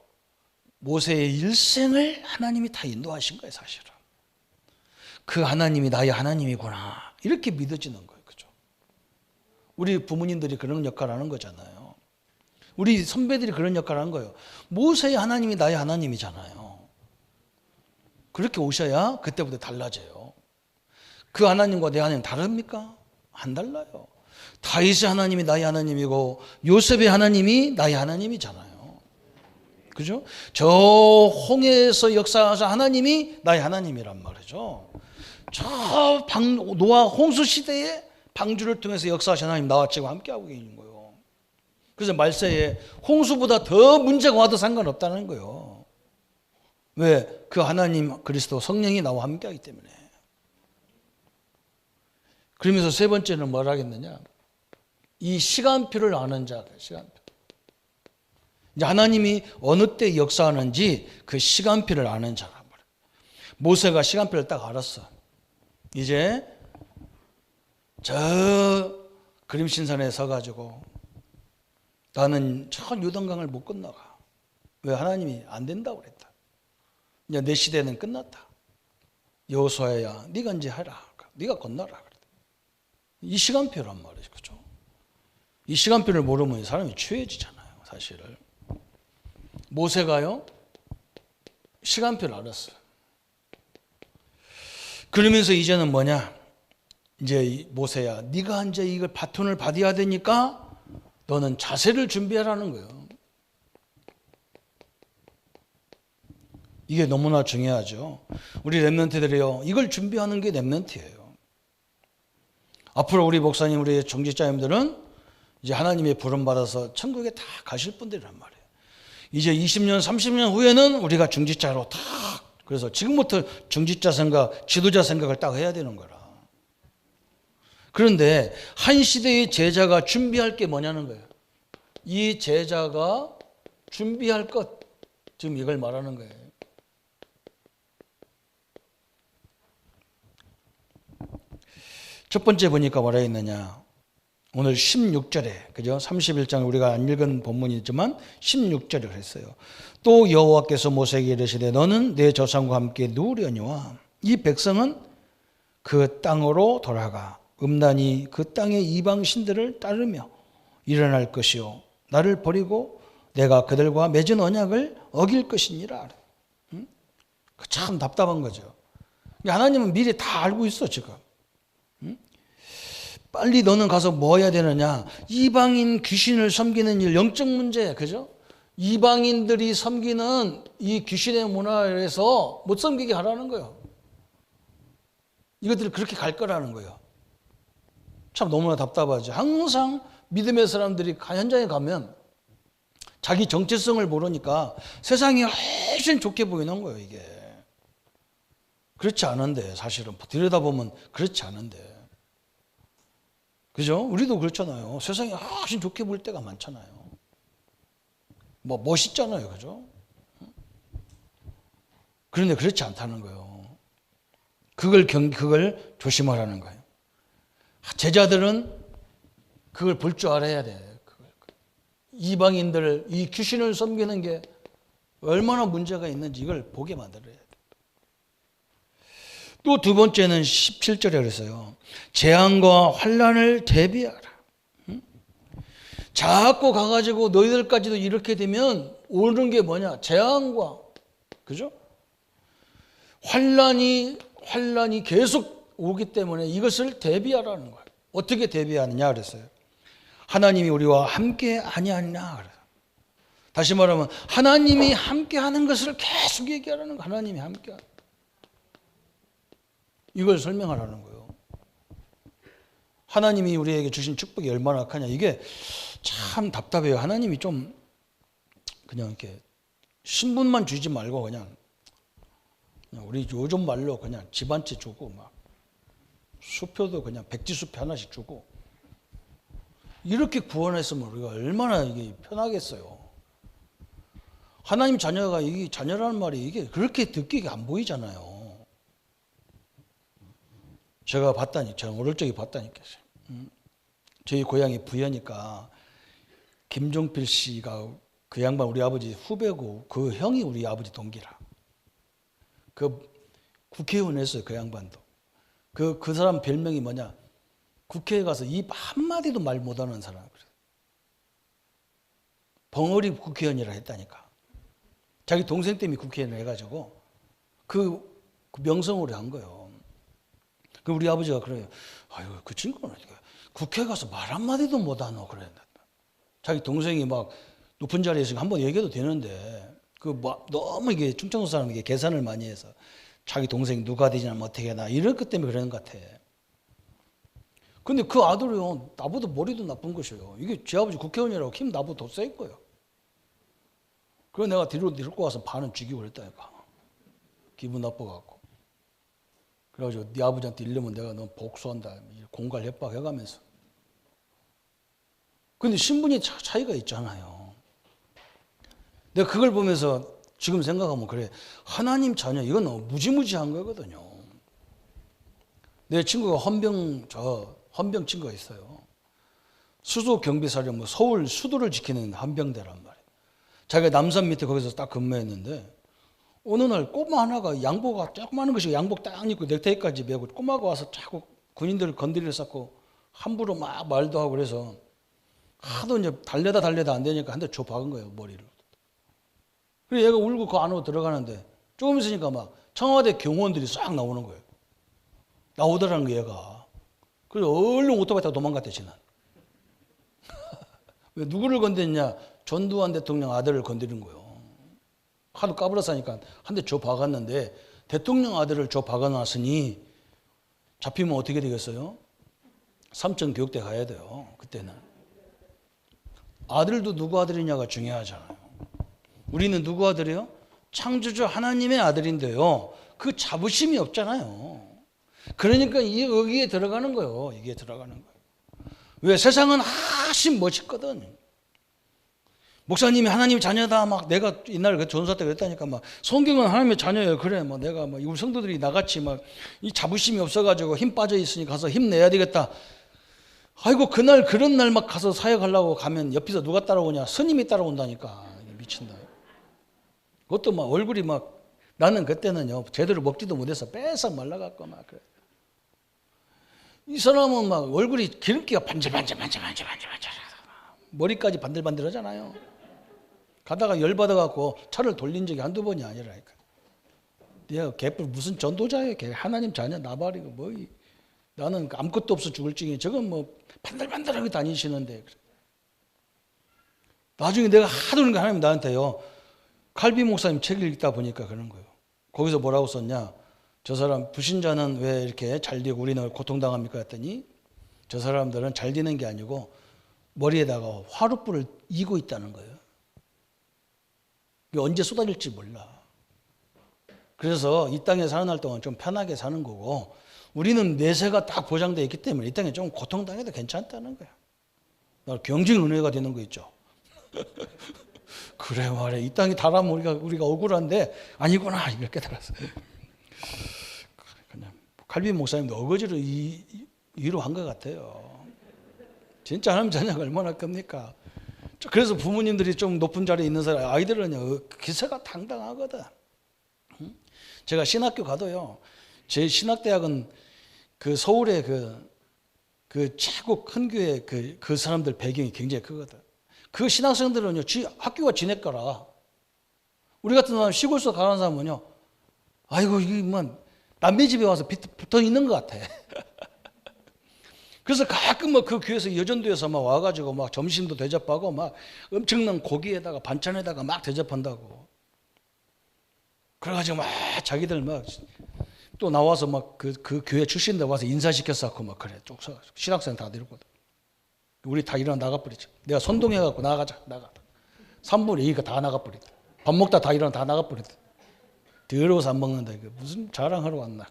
모세의 일생을 하나님이 다 인도하신 거예요, 사실은. 그 하나님이 나의 하나님이구나. 이렇게 믿어지는 거예요. 그죠? 우리 부모님들이 그런 역할을 하는 거잖아요. 우리 선배들이 그런 역할을 하는 거예요. 모세의 하나님이 나의 하나님이잖아요. 그렇게 오셔야 그때부터 달라져요. 그 하나님과 내 하나님 다릅니까? 안 달라요. 다윗의 하나님이 나의 하나님이고 요셉의 하나님이 나의 하나님이잖아요. 그죠? 저 홍해에서 역사하신 하나님이 나의 하나님이란 말이죠. 저 노아 홍수 시대에 방주를 통해서 역사하신 하나님 나와 지금 함께하고 계신 거예요. 그래서 말세에 홍수보다 더 문제가 와도 상관없다는 거예요. 왜? 그 하나님 그리스도 성령이 나와 함께하기 때문에. 그러면서 세 번째는 뭘 하겠느냐? 이 시간표를 아는 자, 시간표. 이제 하나님이 어느 때 역사하는지 그 시간표를 아는 자란 말이에요. 모세가 시간표를 딱 알았어. 이제 저 그림신산에 서가지고 나는 저 요단강을 못 건너가. 왜? 하나님이 안 된다고 그랬다. 이제 내 시대는 끝났다. 여호수아야, 네가 이제 해라. 네가 건너라. 이 시간표란 말이죠. 그죠? 이 시간표를 모르면 사람이 취해지잖아요. 사실을. 모세가요, 시간표를 알았어요. 그러면서 이제는 뭐냐? 이제 모세야, 네가 이제 이걸 바톤을 받아야 되니까 너는 자세를 준비하라는 거예요. 이게 너무나 중요하죠. 우리 렘넌트들이요, 이걸 준비하는 게 렘넌트예요. 앞으로 우리 목사님, 우리 정직자님들은 이제 하나님의 부름 받아서 천국에 다 가실 분들이란 말이에요. 이제 20년, 30년 후에는 우리가 중직자로 다, 그래서 지금부터 중직자 생각, 지도자 생각을 딱 해야 되는 거라. 그런데 한 시대의 제자가 준비할 게 뭐냐는 거예요. 이 제자가 준비할 것, 지금 이걸 말하는 거예요. 첫 번째 보니까 뭐라 했느냐. 오늘 16절에, 그죠? 31장 우리가 안 읽은 본문이지만 16절에 그랬어요. 또 여호와께서 모세에게 이르시되 너는 내 조상과 함께 누우려니와 이 백성은 그 땅으로 돌아가 음란히 그 땅의 이방 신들을 따르며 일어날 것이요 나를 버리고 내가 그들과 맺은 언약을 어길 것이니라. 참 답답한 거죠. 하나님은 미리 다 알고 있어 지금. 빨리 너는 가서 뭐 해야 되느냐? 이방인 귀신을 섬기는 일, 영적 문제, 그죠? 이방인들이 섬기는 이 귀신의 문화에서 못 섬기게 하라는 거예요. 이것들이 그렇게 갈 거라는 거예요. 참 너무나 답답하죠. 항상 믿음의 사람들이 현장에 가면 자기 정체성을 모르니까 세상이 훨씬 좋게 보이는 거예요, 이게. 그렇지 않은데, 사실은 들여다보면 그렇지 않은데. 그죠? 우리도 그렇잖아요. 세상이 훨씬 좋게 보일 때가 많잖아요. 뭐 멋있잖아요. 그죠? 그런데 그렇지 않다는 거예요. 그걸 조심하라는 거예요. 제자들은 그걸 볼 줄 알아야 돼. 이방인들, 이 귀신을 섬기는 게 얼마나 문제가 있는지 이걸 보게 만들어야 돼. 또 두 번째는 17절에 그랬어요. 재앙과 환난을 대비하라. 자꾸 가가지고 너희들까지도 이렇게 되면 오는 게 뭐냐? 재앙과, 그죠? 환난이 계속 오기 때문에 이것을 대비하라는 거예요. 어떻게 대비하느냐 그랬어요. 하나님이 우리와 함께 아니하냐 그래요. 다시 말하면 하나님이 함께 하는 것을 계속 얘기하라는 거예요. 하나님이 함께 하는. 이걸 설명하라는 거예요. 하나님이 우리에게 주신 축복이 얼마나 크냐. 이게 참 답답해요. 하나님이 좀 그냥 이렇게 신분만 주지 말고 그냥 우리 요즘 말로 그냥 집 한 채 주고 막 수표도 그냥 백지수표 하나씩 주고 이렇게 구원했으면 우리가 얼마나 이게 편하겠어요. 하나님 자녀가 이 자녀라는 말이 이게 그렇게 듣기가 안 보이잖아요. 제가 어릴 적에 봤다니까요. 저희 고향이 부여니까 김종필 씨가 그 양반 우리 아버지 후배고 그 형이 우리 아버지 동기라. 그 국회의원 했어요. 그 양반도. 그 사람 별명이 뭐냐? 국회에 가서 입 한마디도 말 못하는 사람. 벙어리 국회의원이라 했다니까. 자기 동생 때문에 국회의원을 해가지고 그 명성으로 한 거예요. 그 우리 아버지가 그래요. 아유, 그 친구는 국회 가서 말 한마디도 못하노 그래. 자기 동생이 막 높은 자리에 있으니까 한번 얘기해도 되는데 너무 이게 충청도 사람에게 계산을 많이 해서 자기 동생이 누가 되지나 어떻게 하나 이럴 것 때문에 그러는 것 같아. 근데 그 아들이요, 나보다 머리도 나쁜 것이에요. 이게 제 아버지 국회의원이라고 힘 나보다 더 셀 거예요. 그래서 내가 뒤로 데리고 와서 반은 죽이고 그랬다니까. 기분 나빠갖고. 그래가지고 네 아버지한테 이르면 내가 너 복수한다. 공갈 협박해가면서. 근데 신분이 차이가 있잖아요. 내가 그걸 보면서 지금 생각하면 그래. 하나님 자녀 이건 너무 무지무지한 거거든요. 내 친구가 헌병 친구가 있어요. 수도 경비사령 서울 수도를 지키는 헌병대란 말이에요. 자기가 남산 밑에 거기서 딱 근무했는데 어느 날 꼬마 하나가 양보가 조그마한 것이 양복 딱 입고 넥타이까지 메고 꼬마가 와서 자꾸 군인들을 건드리려 쌓고 함부로 막 말도 하고 그래서 하도 이제 달래다 안 되니까 한 대 줘 박은 거예요, 머리를. 그래서 얘가 울고 그 안으로 들어가는데 조금 있으니까 막 청와대 경호원들이 싹 나오는 거예요. 나오더라는 거 얘가. 그래서 얼른 오토바이 타고 도망갔대, 지는. 왜 누구를 건드렸냐? 전두환 대통령 아들을 건드린 거예요. 하도 까불어싸니까 한 대 줘 박았는데 대통령 아들을 줘 박아놨으니 잡히면 어떻게 되겠어요? 삼청 교육대 가야 돼요. 그때는. 아들도 누구 아들이냐가 중요하잖아요. 우리는 누구 아들이요? 창조주 하나님의 아들인데요. 그 자부심이 없잖아요. 그러니까 여기에 들어가는 거예요. 이게 들어가는 거예요. 왜? 세상은 하심 멋있거든. 목사님이 하나님의 자녀다. 막 내가 옛날에 그 전사 때 그랬다니까 막 성경은 하나님의 자녀예요. 그래. 뭐 내가 막 우리 성도들이 나같이 막 이 자부심이 없어가지고 힘 빠져 있으니 가서 힘내야 되겠다. 아이고 그날 그런 날 막 가서 사역하려고 가면 옆에서 누가 따라오냐? 스님이 따라온다니까. 미친다. 그것도 막 얼굴이 막 나는 그때는요 제대로 먹지도 못해서 빼싹 말라갖고 막 그래. 이 사람은 막 얼굴이 기름기가 반질반질 머리까지 반들반들하잖아요. 가다가 열받아갖고 차를 돌린 적이 한두 번이 아니라니까. 내가 개뿔 무슨 전도자예요? 걔 하나님 자녀 나발이고 뭐 나는 아무것도 없어 죽을 중에 저건 뭐 반들반들하게 다니시는데 그래. 나중에 내가 하도 그런 거 하나님 나한테요. 칼빈 목사님 책을 읽다 보니까 그런 거예요. 거기서 뭐라고 썼냐? 저 사람 불신자는 왜 이렇게 잘 되고 우리는 고통당합니까? 했더니 저 사람들은 잘 되는 게 아니고 머리에다가 화룻불을 이고 있다는 거예요. 언제 쏟아질지 몰라. 그래서 이 땅에 사는 날 동안 좀 편하게 사는 거고 우리는 내세가 딱 보장되어 있기 때문에 이 땅에 좀 고통당해도 괜찮다는 거야. 나 경증 은혜가 되는 거 있죠. 그래 말해. 이 땅이 달아면 우리가 억울한데 아니구나 이걸 깨달았어요. 그냥 칼빈 목사님도 어거지로 위로한 것 같아요. 진짜 하나님 자녀가 얼마나 겁니까? 그래서 부모님들이 좀 높은 자리에 있는 사람 아이들은요 기세가 당당하거든. 제가 신학교 가도요. 제 신학대학은 그 서울의 그 최고 큰 교회 그 사람들 배경이 굉장히 크거든. 그 신학생들은요 학교가 지내거라. 우리 같은 사람 시골서 가는 사람은요 아이고 이게 뭐 남의 집에 와서 붙어 있는 것 같아. 그래서 가끔 뭐 그 교회에서 여전도에서 막 와가지고 막 점심도 대접하고 막 엄청난 고기에다가 반찬에다가 막 대접한다고. 그래가지고 막 자기들 막 또 나와서 막 그 교회 출신들 와서 인사시켰었고 막 그래. 쭉 신학생 다 데리고. 우리 다 일어나 나가버리죠. 내가 선동해갖고 나가. 3분의 2가 다 나가버리다. 밥 먹다 다 일어나 다 나가버리다. 더러워서 안 먹는다. 이거 무슨 자랑하러 왔나.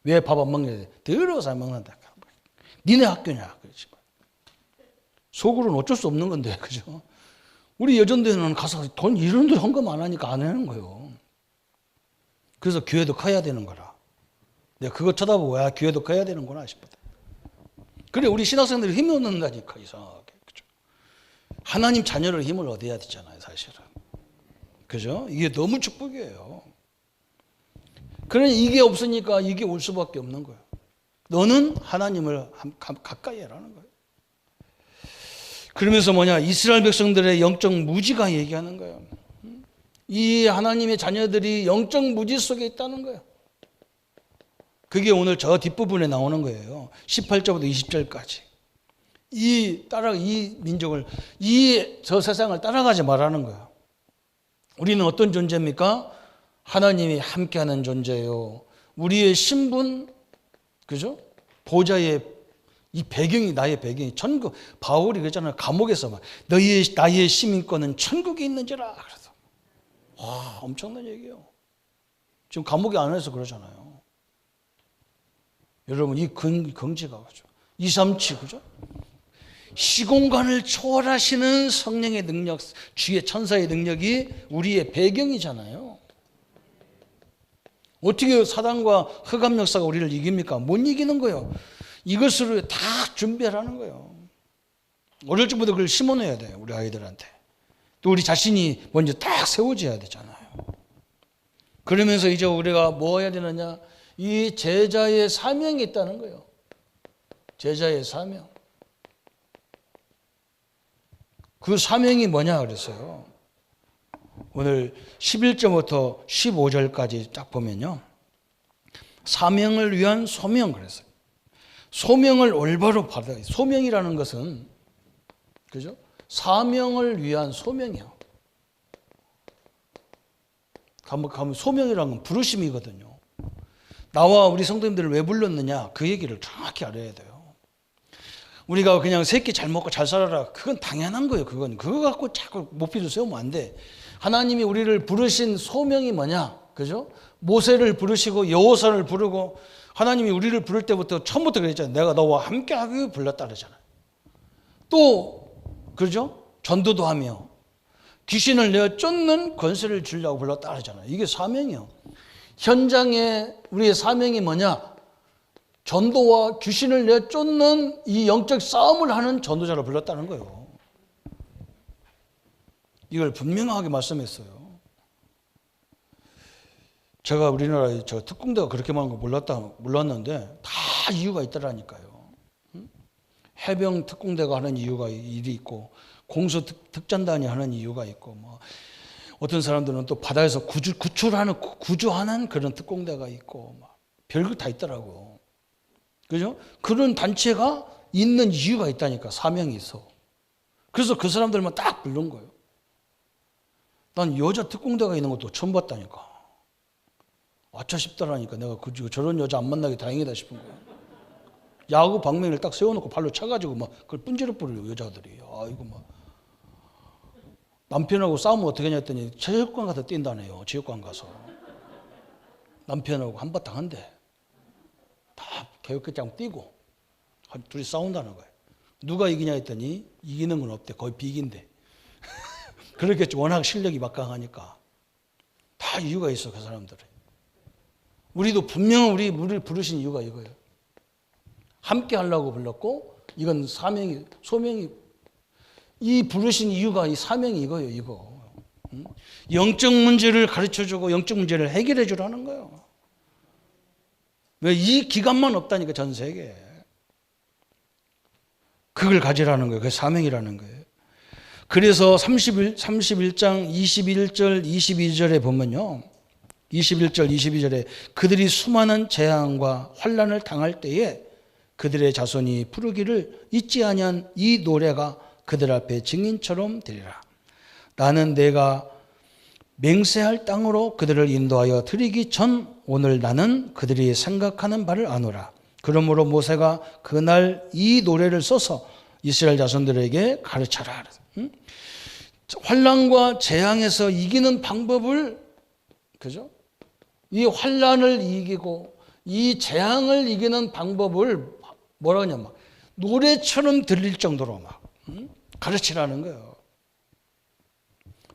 왜 밥 안 먹냐. 더러워서 안 먹는다. 니네 학교냐. 그렇지. 속으로는 어쩔 수 없는 건데. 그죠? 우리 여전도에는 가서 돈 이런 데 헌금 안 하니까 안 하는 거예요. 그래서 교회도 커야 되는 거라. 내가 그거 쳐다보고 야 교회도 커야 되는구나 싶었다. 그래 우리 신학생들이 힘이 얻는다니까 이상하게. 그죠? 하나님 자녀를 힘을 얻어야 되잖아요 사실은. 그죠? 이게 너무 축복이에요. 그러니 이게 없으니까 이게 올 수밖에 없는 거예요. 너는 하나님을 가까이 해라는 거예요. 그러면서 뭐냐 이스라엘 백성들의 영적 무지가 얘기하는 거예요. 이 하나님의 자녀들이 영적 무지 속에 있다는 거예요. 그게 오늘 저 뒷부분에 나오는 거예요. 18절부터 20절까지. 이 민족을, 저 세상을 따라가지 말라는 거예요. 우리는 어떤 존재입니까? 하나님이 함께하는 존재예요. 우리의 신분, 그죠? 보좌의 이 배경이 나의 배경이 천국. 바울이 그랬잖아요. 감옥에서 막 나의 시민권은 천국에 있는지라. 그래서 와 엄청난 얘기예요. 지금 감옥에 안에서 그러잖아요. 여러분 이 긍지가 그죠? 237 그죠? 시공간을 초월하시는 성령의 능력, 주의 천사의 능력이 우리의 배경이잖아요. 어떻게 사단과 흑암 역사가 우리를 이깁니까? 못 이기는 거예요. 이것을 다 준비하라는 거예요. 어릴 적부터 그걸 심어놔야 돼요. 우리 아이들한테. 또 우리 자신이 먼저 딱 세워져야 되잖아요. 그러면서 이제 우리가 뭐 해야 되느냐? 이 제자의 사명이 있다는 거예요. 제자의 사명. 그 사명이 뭐냐 그랬어요. 오늘 11절부터 15절까지 쫙 보면요. 사명을 위한 소명 그랬어요. 소명을 올바로 받아야. 소명이라는 것은 그죠? 사명을 위한 소명이요. 가면 소명이라는 건 부르심이거든요. 나와 우리 성도님들을 왜 불렀느냐? 그 얘기를 정확히 알아야 돼요. 우리가 그냥 새끼 잘 먹고 잘 살아라. 그건 당연한 거예요. 그거 갖고 자꾸 목표를 세우면 안 돼. 하나님이 우리를 부르신 소명이 뭐냐? 그죠? 모세를 부르시고 여호사를 부르고 하나님이 우리를 부를 때부터 처음부터 그랬잖아요. 내가 너와 함께 하기 불렀다 그러잖아요. 또 그죠? 전도도 하며 귀신을 내어 쫓는 권세를 주려고 불렀다 그러잖아요. 이게 사명이요. 현장에 우리의 사명이 뭐냐? 전도와 귀신을 내어 쫓는 이 영적 싸움을 하는 전도자로 불렀다는 거예요. 이걸 분명하게 말씀했어요. 제가 우리나라에 저 특공대가 그렇게 많은 거 몰랐는데 다 이유가 있더라니까요. 해병 특공대가 하는 이유가 일이 있고 공수 특전단이 하는 이유가 있고 뭐 어떤 사람들은 또 바다에서 구조하는 그런 특공대가 있고 막 별거 다 있더라고. 그죠? 그런 단체가 있는 이유가 있다니까. 사명이 있어. 그래서 그 사람들만 딱 부른 거예요. 난 여자 특공대가 있는 것도 처음 봤다니까. 아차 싶더라니까. 내가 저런 여자 안 만나게 다행이다 싶은 거야. 야구 방망이를 딱 세워놓고 발로 차가지고 막 그걸 뿜지러 뿌려요 여자들이. 이거 막 남편하고 싸우면 어떻게 하냐 했더니 체육관 가서 뛴다네요. 체육관 가서 남편하고 한바탕 한대. 다 개울끝장 뛰고 둘이 싸운다는 거예요. 누가 이기냐 했더니 이기는 건 없대. 거의 비긴대. 그렇겠죠. 워낙 실력이 막강하니까. 다 이유가 있어 그 사람들은. 우리도 분명 우리를 부르신 이유가 이거예요. 함께 하려고 불렀고 이건 사명이 소명이 이 부르신 이유가 이 사명이 이거예요. 이거. 영적 문제를 가르쳐주고 영적 문제를 해결해 주라는 거예요. 왜 이 기간만 없다니까 전 세계에. 그걸 가지라는 거예요. 그게 사명이라는 거예요. 그래서 31장 21절 22절에 보면요. 21절 22절에 그들이 수많은 재앙과 환난을 당할 때에 그들의 자손이 부르기를 잊지 아니한 이 노래가 그들 앞에 증인처럼 되리라. 나는 내가 맹세할 땅으로 그들을 인도하여 드리기 전 오늘 나는 그들이 생각하는 바를 아노라. 그러므로 모세가 그날 이 노래를 써서 이스라엘 자손들에게 가르쳐라. 환난과 재앙에서 이기는 방법을 그죠? 이 환난을 이기고 이 재앙을 이기는 방법을 뭐라 하냐면 노래처럼 들릴 정도로 막 가르치라는 거예요.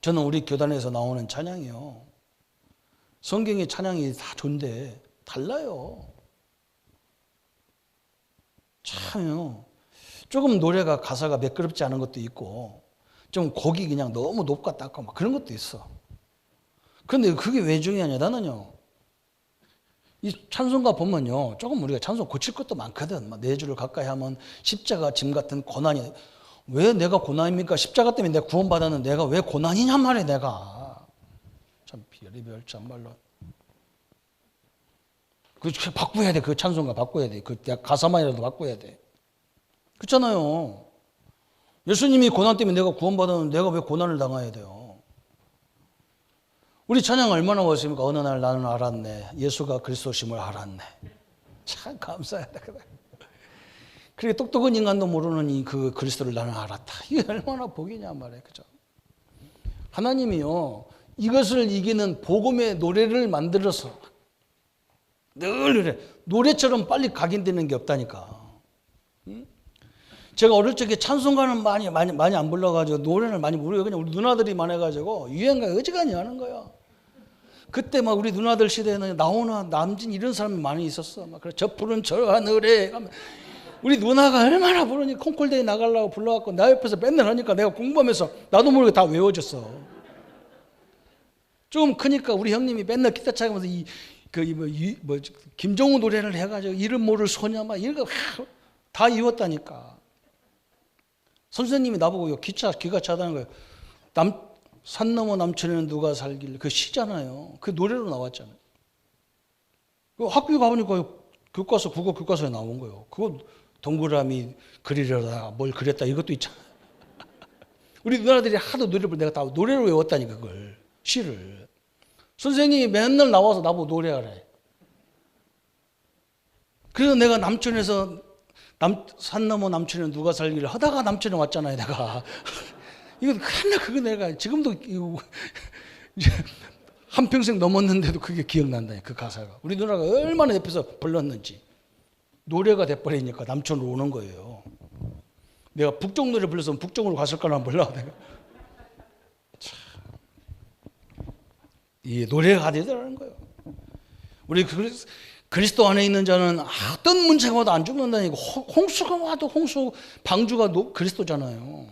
저는 우리 교단에서 나오는 찬양이요. 성경의 찬양이 다 좋은데 달라요. 참요. 조금 노래가 가사가 매끄럽지 않은 것도 있고 좀 곡이 그냥 너무 높고 낮고 막 그런 것도 있어. 그런데 그게 왜 중요하냐? 나는요. 이 찬송가 보면요. 조금 우리가 찬송 고칠 것도 많거든. 막 4주를 가까이 하면 십자가 짐 같은 고난이 왜 내가 고난입니까? 십자가 때문에 내가 구원받았는데 내가 왜 고난이냐 말이야 내가. 참 별의별 참말로. 그 바꿔야 돼. 그 찬송가 바꿔야 돼. 그 가사만이라도 바꿔야 돼. 그렇잖아요. 예수님이 고난 때문에 내가 구원받았는데 내가 왜 고난을 당해야 돼요? 우리 찬양 얼마나 멋있습니까? 어느 날 나는 알았네. 예수가 그리스도심을 알았네. 참 감사하다. 그렇게 똑똑한 인간도 모르는 이 그 그리스도를 나는 알았다. 이게 얼마나 복이냐 말이에요. 그죠? 하나님이요. 이것을 이기는 복음의 노래를 만들어서 늘 노래처럼 빨리 각인되는 게 없다니까. 제가 어릴 적에 찬송가는 많이 안 불러가지고 노래를 많이 부르고 그냥 우리 누나들이 많아가지고 유행가 어지간히 하는 거야. 그때 막 우리 누나들 시대에는 나오나 남진 이런 사람이 많이 있었어. 막 그래 저 푸른 저 하늘에 우리 누나가 얼마나 부르니 콩쿨대에 나가려고 불러갖고 나 옆에서 맨날 하니까 내가 공부하면서 나도 모르게 다 외워졌어. 조금 크니까 우리 형님이 맨날 기타 차면서 김종우 노래를 해가지고 이름 모를 소녀 막 이런 거 다 이뤘다니까. 선생님이 나보고 기가 차다는 거예요. 산 넘어 남천에는 누가 살길, 그 시잖아요. 그 노래로 나왔잖아요. 그 학교 가보니까 교과서, 국어 교과서에 나온 거예요. 그거 동그라미 그리려다 뭘 그렸다 이것도 있잖아. 우리 누나들이 하도 노래를 내가 다 노래로 외웠다니 그걸 시를. 선생님이 맨날 나와서 나보고 노래하래. 그래서 내가 남천에서 산 넘어 남천에는 누가 살기를 하다가 남천에 왔잖아요 내가. 이거 하나 그거 내가 지금도 한평생 넘었는데도 그게 기억난다. 그 가사가 우리 누나가 얼마나 옆에서 불렀는지. 노래가 돼버리니까 남천으로 오는 거예요. 내가 북쪽 노래 불렀으면 북쪽으로 갔을까나 몰라. 내가 이 노래가 되더라는 거예요. 우리 그리스도 안에 있는 자는 어떤 문제가 와도 안 죽는다니까. 홍수가 와도 홍수 방주가 그리스도잖아요.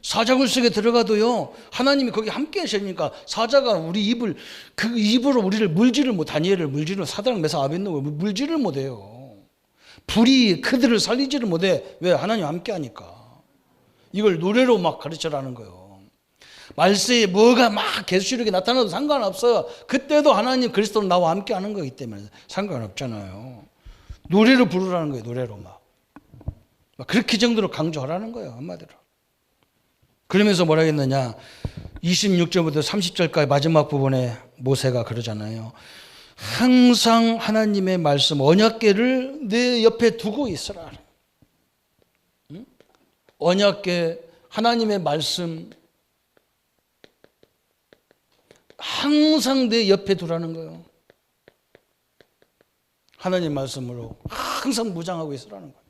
사자굴 속에 들어가도요 하나님이 거기 함께 하시니까 사자가 우리 입을 그 입으로 우리를 물지를 못, 다니엘을 물지를, 사드락 메삭 아벳느고 물지를 못해요. 불이 그들을 살리지를 못해. 왜? 하나님 함께 하니까. 이걸 노래로 막 가르쳐라는 거예요. 말세에 뭐가 막 계시록에 나타나도 상관없어요. 그때도 하나님 그리스도는 나와 함께 하는 거기 때문에 상관없잖아요. 노래로 부르라는 거예요. 노래로 막 그렇게 정도로 강조하라는 거예요. 한마디로. 그러면서 뭐라 했느냐, 26절부터 30절까지 마지막 부분에 모세가 그러잖아요. 항상 하나님의 말씀 언약궤를 내 옆에 두고 있으라. 언약궤, 하나님의 말씀 항상 내 옆에 두라는 거예요. 하나님 말씀으로 항상 무장하고 있으라는 거예요.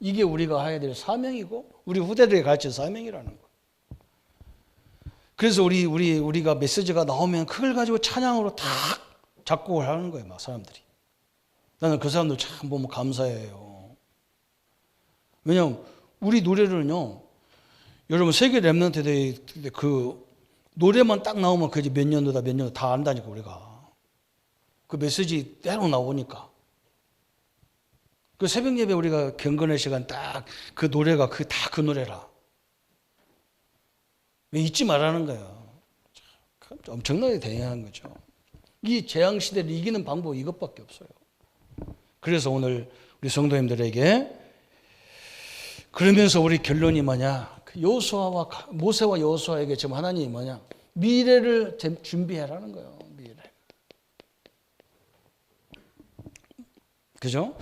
이게 우리가 해야 될 사명이고 우리 후대들에게 가르칠 사명이라는 거예요. 그래서 우리가 메시지가 나오면 그걸 가지고 찬양으로 다 작곡을 하는 거예요. 막 사람들이. 나는 그 사람들 참 보면 감사해요. 왜냐하면 우리 노래를요, 여러분 세계 랩런트들이 그 노래만 딱 나오면 그게 몇 년도다 몇 년도 다 안다니까. 우리가 그 메시지 때로 나오니까. 그 새벽 예배 우리가 경건의 시간 딱 그 노래가 다 그 노래라. 왜 잊지 말라는 거예요. 엄청나게 대단한 거죠. 이 재앙 시대를 이기는 방법이 이것밖에 없어요. 그래서 오늘 우리 성도님들에게 그러면서 우리 결론이 뭐냐? 여호수아와 모세와 여호수아에게 지금 하나님이 뭐냐? 미래를 준비해라는 거예요. 미래. 그죠?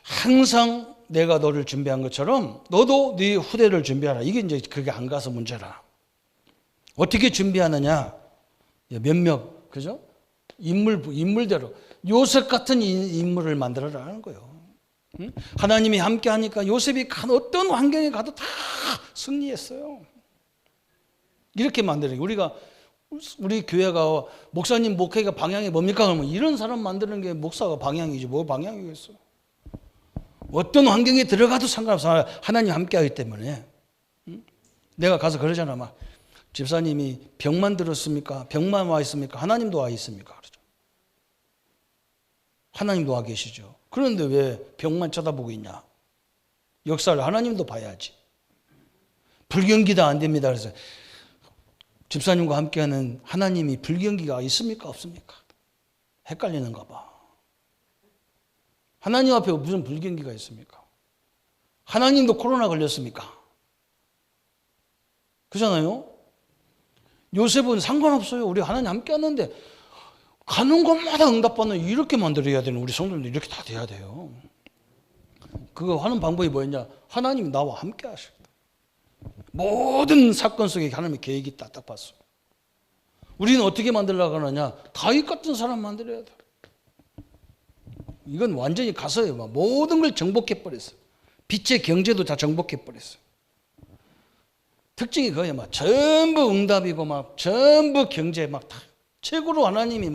항상 내가 너를 준비한 것처럼 너도 네 후대를 준비하라. 이게 이제 그게 안 가서 문제라. 어떻게 준비하느냐? 몇몇, 그죠? 인물대로 요셉 같은 인물을 만들어라는 거예요. 하나님이 함께 하니까 요셉이 어떤 환경에 가도 다 승리했어요. 이렇게 만드는 거예요. 우리 교회가 목사님 목회가 방향이 뭡니까? 그러면 이런 사람 만드는 게 목사가 방향이지 뭐 방향이겠어. 어떤 환경에 들어가도 상관없어. 하나님 함께 하기 때문에. 내가 가서 그러잖아. 막 집사님이 병만 들었습니까? 병만 와 있습니까? 하나님도 와 있습니까? 그러죠. 하나님도 와 계시죠. 그런데 왜 병만 쳐다보고 있냐? 역사를 하나님도 봐야지. 불경기도 안 됩니다. 그래서 집사님과 함께하는 하나님이 불경기가 있습니까? 없습니까? 헷갈리는가 봐. 하나님 앞에 무슨 불경기가 있습니까? 하나님도 코로나 걸렸습니까? 그렇잖아요? 요셉은 상관없어요. 우리 하나님 함께 하는데 가는 곳마다 응답받는 이렇게 만들어야 되는 우리 성도님들 이렇게 다 돼야 돼요. 그거 하는 방법이 뭐였냐? 하나님이 나와 함께 하시다. 모든 사건 속에 하나님의 계획이 딱 봤어. 우리는 어떻게 만들려고 하느냐? 다윗 같은 사람 만들어야 돼. 이건 완전히 가서요. 모든 걸 정복해버렸어요. 빛의 경제도 다 정복해버렸어요. 특징이 그거예요. 전부 응답이고 전부 경제 다 최고로 하나님이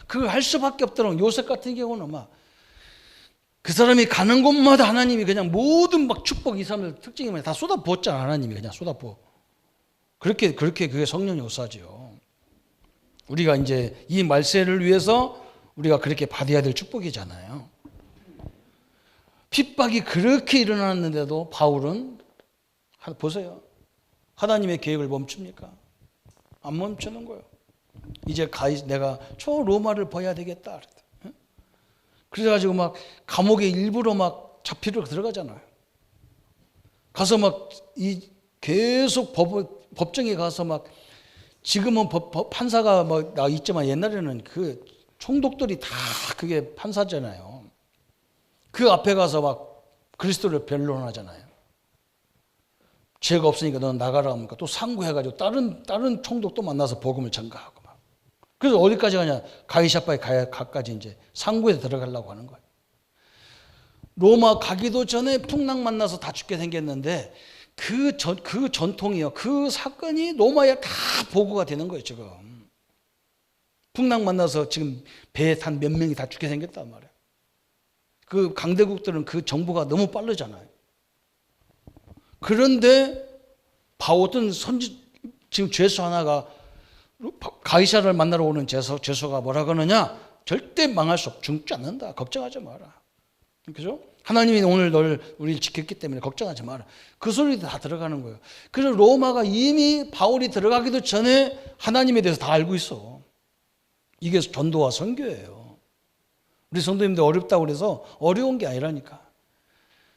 그걸 할 수밖에 없도록 요셉 같은 경우는 그 사람이 가는 곳마다 하나님이 그냥 모든 축복 이 사람들 특징이 다 쏟아부었잖아. 하나님이 그냥 쏟아부어. 그렇게 그게 성령 역사죠. 우리가 이제 이 말세를 위해서 우리가 그렇게 받아야 될 축복이잖아요. 핍박이 그렇게 일어났는데도 바울은 보세요. 하나님의 계획을 멈춥니까? 안 멈추는 거예요. 이제 내가 저 로마를 봐야 되겠다. 그래가지고 막 감옥에 일부러 막 잡히러 들어가잖아요. 가서 막 계속 법정에 가서 막 지금은 판사가 막 있지만 옛날에는 그 총독들이 다 그게 판사잖아요. 그 앞에 가서 막 그리스도를 변론하잖아요. 죄가 없으니까 너는 나가라 하니까 또 상고해가지고 다른 총독도 만나서 복음을 전가하고 막. 그래서 어디까지 가냐? 가이사파에 가까지 이제 상고에 들어가려고 하는 거예요. 로마 가기도 전에 풍랑 만나서 다 죽게 생겼는데 그 전통이요. 그 사건이 로마에 다 보고가 되는 거예요, 지금. 풍랑 만나서 지금 배에 탄 몇 명이 다 죽게 생겼단 말이에요. 그 강대국들은 그 정보가 너무 빠르잖아요. 그런데 바오든 지금 죄수 하나가 가이사를 만나러 오는 죄수가 뭐라 그러느냐? 절대 망할 수 없어. 죽지 않는다. 걱정하지 마라. 그죠? 하나님이 오늘 우리를 지켰기 때문에 걱정하지 마라. 그 소리도 다 들어가는 거예요. 그래서 로마가 이미 바울이 들어가기도 전에 하나님에 대해서 다 알고 있어. 이게 전도와 선교예요. 우리 성도님들 어렵다고 그래서 어려운 게 아니라니까.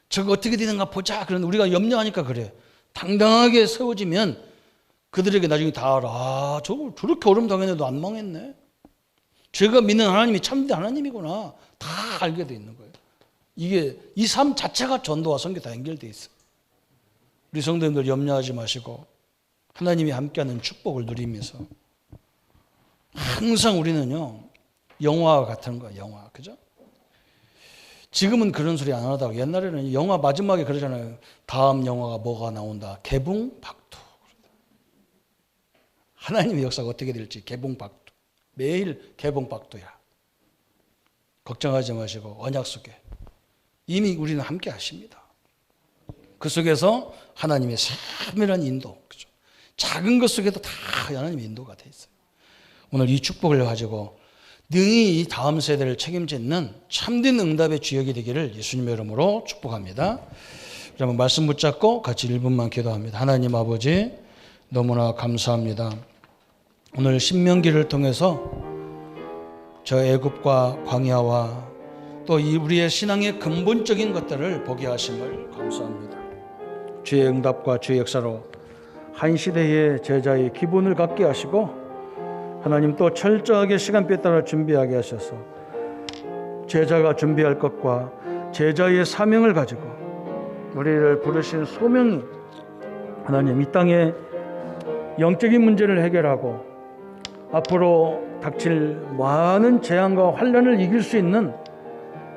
저거 어떻게 되는가 보자. 그런데 우리가 염려하니까 그래. 당당하게 세워지면 그들에게 나중에 다 알아. 아, 저렇게 어려움 당했는데도 안 망했네. 제가 믿는 하나님이 참된 하나님이구나. 다 알게 돼 있는 거예요. 이게 이 삶 자체가 전도와 선교 다 연결돼 있어. 우리 성도님들 염려하지 마시고 하나님이 함께하는 축복을 누리면서 항상 우리는요 영화와 같은 거야. 영화, 그죠? 지금은 그런 소리 안 하다가 옛날에는 영화 마지막에 그러잖아요. 다음 영화가 뭐가 나온다. 개봉박두. 하나님의 역사가 어떻게 될지 개봉박두. 매일 개봉박두야. 걱정하지 마시고 언약 속에 이미 우리는 함께 하십니다. 그 속에서 하나님의 세밀한 인도, 그죠? 작은 것 속에도 다 하나님의 인도가 돼 있어요. 오늘 이 축복을 가지고 능히 이 다음 세대를 책임지는 참된 응답의 주역이 되기를 예수님의 이름으로 축복합니다. 그러면 말씀 붙잡고 같이 1분만 기도합니다. 하나님 아버지 너무나 감사합니다. 오늘 신명기를 통해서 저 애굽과 광야와 또 우리의 신앙의 근본적인 것들을 보게 하심을 감사합니다. 주의 응답과 주의 역사로 한 시대의 제자의 기본을 갖게 하시고 하나님 또 철저하게 시간표에 따라 준비하게 하셔서 제자가 준비할 것과 제자의 사명을 가지고 우리를 부르신 소명이 하나님 이 땅에 영적인 문제를 해결하고 앞으로 닥칠 많은 재앙과 환난을 이길 수 있는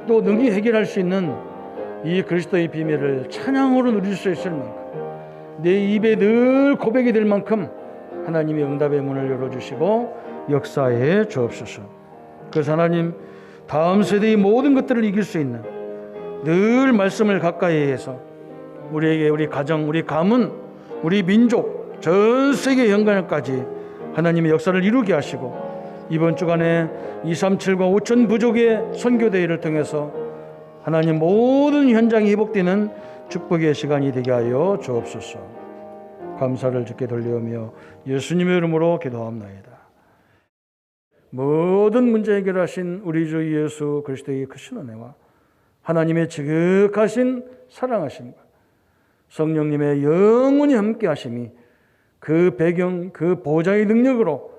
또 능히 해결할 수 있는 이 그리스도의 비밀을 찬양으로 누릴 수 있을 만큼 내 입에 늘 고백이 될 만큼 하나님의 응답의 문을 열어주시고 역사에 주옵소서. 그래서 하나님 다음 세대의 모든 것들을 이길 수 있는 늘 말씀을 가까이 해서 우리에게 우리 가정, 우리 가문, 우리 민족, 전 세계 현관까지 하나님의 역사를 이루게 하시고 이번 주간에 237과 5천 부족의 선교대회를 통해서 하나님 모든 현장이 회복되는 축복의 시간이 되게 하여 주옵소서. 감사를 주께 돌리오며 예수님의 이름으로 기도합나이다. 모든 문제 해결하신 우리 주 예수 그리스도의 크신 은혜와 하나님의 지극하신 사랑하심과 성령님의 영원히 함께 하심이 그 배경, 그 보좌의 능력으로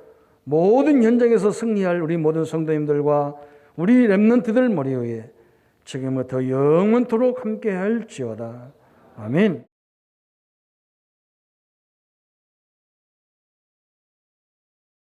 모든 현장에서 승리할 우리 모든 성도님들과 우리 렘넌트들 머리 위에 지금부터 영원토록 함께 할지어다. 아멘.